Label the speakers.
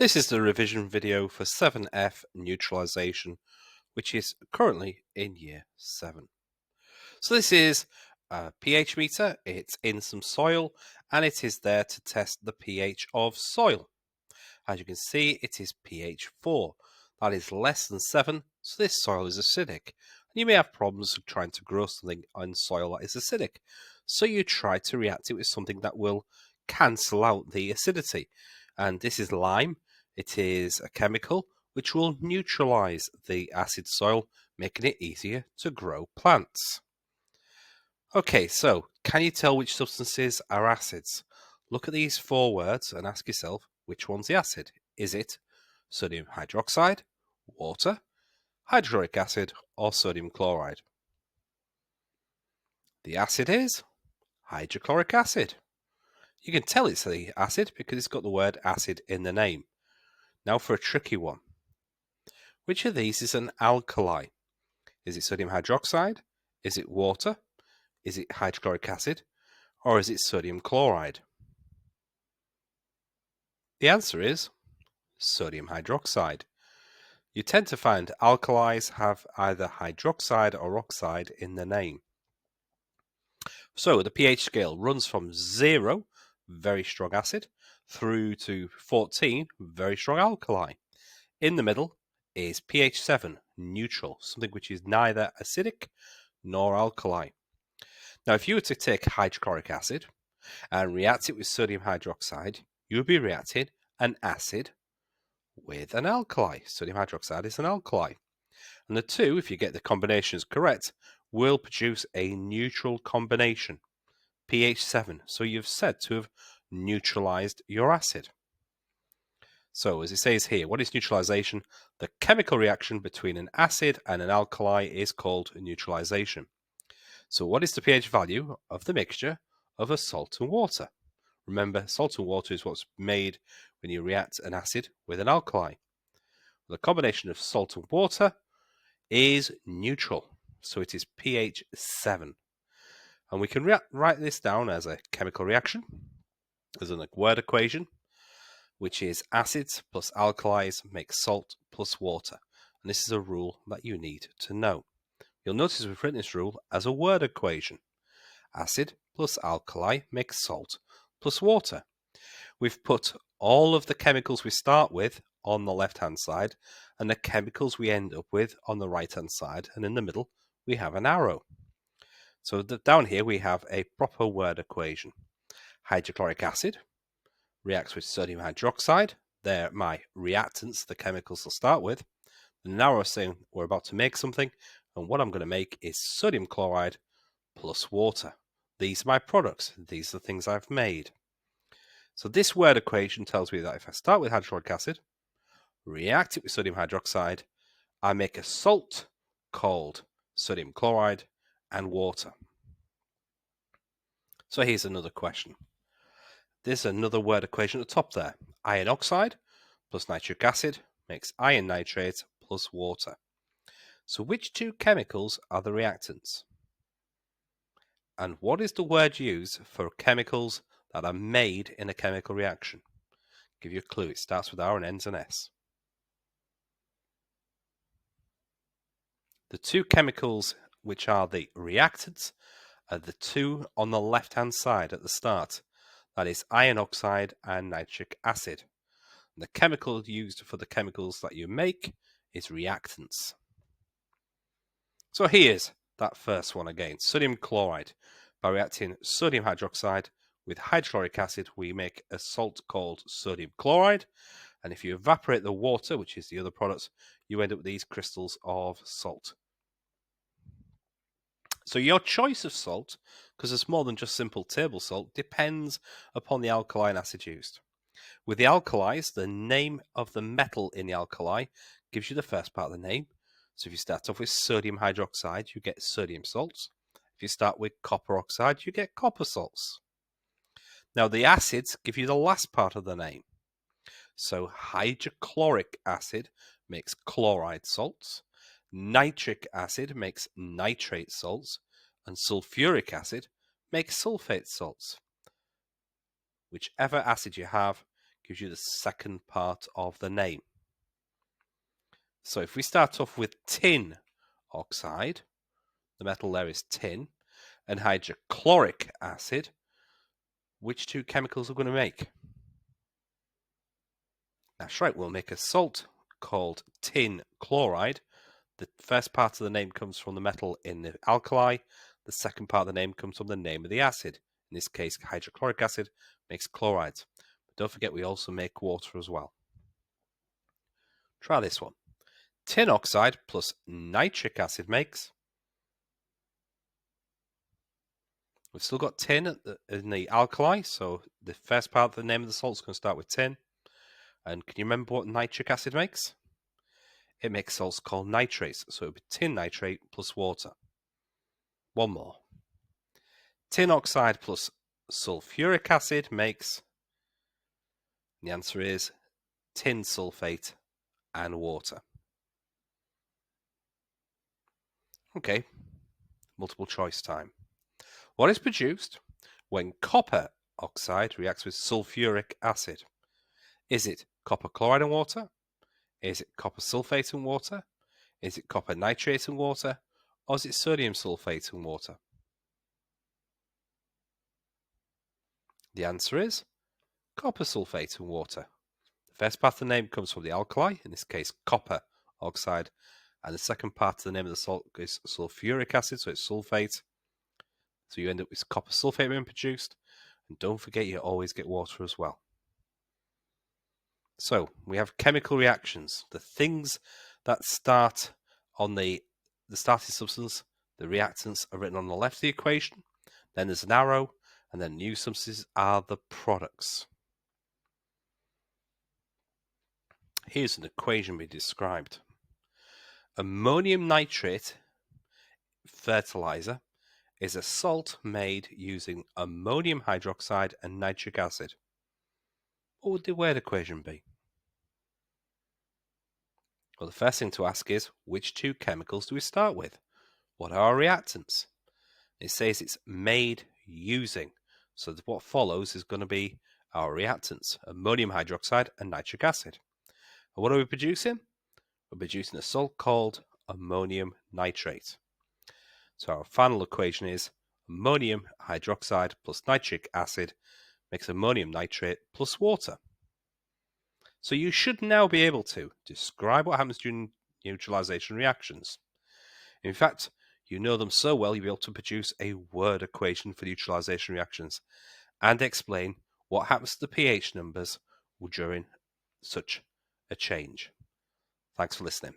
Speaker 1: This is the revision video for 7F neutralization, which is currently in year 7. So this is a pH meter, it's in some soil, and it is there to test the pH of soil. As you can see, it is pH 4. That is less than 7, so this soil is acidic. And you may have problems trying to grow something on soil that is acidic. So you try to react it with something that will cancel out the acidity. And this is lime. It is a chemical which will neutralize the acid soil, making it easier to grow plants. Okay, so can you tell which substances are acids? Look at these 4 words and ask yourself, which one's the acid? Is it sodium hydroxide, water, hydrochloric acid, or sodium chloride? The acid is hydrochloric acid. You can tell it's the acid because it's got the word acid in the name. Now for a tricky one. Which of these is an alkali? Is it sodium hydroxide? Is it water? Is it hydrochloric acid? Or is it sodium chloride? The answer is sodium hydroxide. You tend to find alkalis have either hydroxide or oxide in the name. So the pH scale runs from 0, very strong acid, through to 14, very strong alkali. In the middle is pH 7, neutral, something which is neither acidic nor alkali. Now, if you were to take hydrochloric acid and react it with sodium hydroxide, you would be reacting an acid with an alkali. Sodium hydroxide is an alkali. And the two, if you get the combinations correct, will produce a neutral combination, pH 7. So you've said to have neutralized your acid. So as it says here, what is neutralization? The chemical reaction between an acid and an alkali is called neutralization. So what is the pH value of the mixture of a salt and water? Remember, salt and water is what's made when you react an acid with an alkali. The combination of salt and water is neutral, so it is pH 7. And we can write this down as a chemical reaction, as a word equation, which is acids plus alkalis make salt plus water. And this is a rule that you need to know. You'll notice we've written this rule as a word equation. Acid plus alkali makes salt plus water. We've put all of the chemicals we start with on the left-hand side and the chemicals we end up with on the right-hand side, and in the middle we have an arrow. So down here we have a proper word equation. Hydrochloric acid reacts with sodium hydroxide. They're my reactants, the chemicals to start with. And now we're saying we're about to make something, and what I'm going to make is sodium chloride plus water. These are my products. These are the things I've made. So this word equation tells me that if I start with hydrochloric acid, react it with sodium hydroxide, I make a salt called sodium chloride and water. So here's another question. There's another word equation at the top there. Iron oxide plus nitric acid makes iron nitrate plus water. So which two chemicals are the reactants? And what is the word used for chemicals that are made in a chemical reaction? Give you a clue. It starts with R and ends in S. The two chemicals which are the reactants are the two on the left-hand side at the start. That is iron oxide and nitric acid. And the chemical used for the chemicals that you make is reactants. So here's that first one again, sodium chloride. By reacting sodium hydroxide with hydrochloric acid, we make a salt called sodium chloride. And if you evaporate the water, which is the other product, you end up with these crystals of salt. So your choice of salt, because it's more than just simple table salt, depends upon the alkaline acid used. With the alkalis, the name of the metal in the alkali gives you the first part of the name. So if you start off with sodium hydroxide, you get sodium salts. If you start with copper oxide, you get copper salts. Now the acids give you the last part of the name. So hydrochloric acid makes chloride salts, nitric acid makes nitrate salts, and sulfuric acid makes sulfate salts. Whichever acid you have gives you the second part of the name. So if we start off with tin oxide, the metal there is tin, and hydrochloric acid, which two chemicals are going to make? That's right, we'll make a salt called tin chloride. The first part of the name comes from the metal in the alkali. The second part of the name comes from the name of the acid. In this case, hydrochloric acid makes chlorides. But don't forget, we also make water as well. Try this one. Tin oxide plus nitric acid makes... We've still got tin in the alkali, so the first part of the name of the salt is going to start with tin. And can you remember what nitric acid makes? It makes salts called nitrates, so it would be tin nitrate plus water. One more. Tin oxide plus sulfuric acid makes... The answer is tin sulfate and water. Okay, multiple choice time. What is produced when copper oxide reacts with sulfuric acid? Is it copper chloride and water? Is it copper sulfate and water? Is it copper nitrate and water? Or is it sodium sulfate and water? The answer is copper sulfate and water. The first part of the name comes from the alkali, in this case copper oxide, and the second part of the name of the salt is sulfuric acid, so it's sulfate. So you end up with copper sulfate being produced, and don't forget you always get water as well. So we have chemical reactions, the things that start on the starting substance. The reactants are written on the left of the equation, then there's an arrow, and then new substances are the products. Here's an equation we described. Ammonium nitrate fertilizer is a salt made using ammonium hydroxide and nitric acid. What would the word equation be? Well, the first thing to ask is, which two chemicals do we start with? What are our reactants? It says it's made using. So what follows is going to be our reactants, ammonium hydroxide and nitric acid. And what are we producing? We're producing a salt called ammonium nitrate. So our final equation is ammonium hydroxide plus nitric acid makes ammonium nitrate plus water. So you should now be able to describe what happens during neutralization reactions. In fact, you know them so well you'll be able to produce a word equation for neutralization reactions and explain what happens to the pH numbers during such a change. Thanks for listening.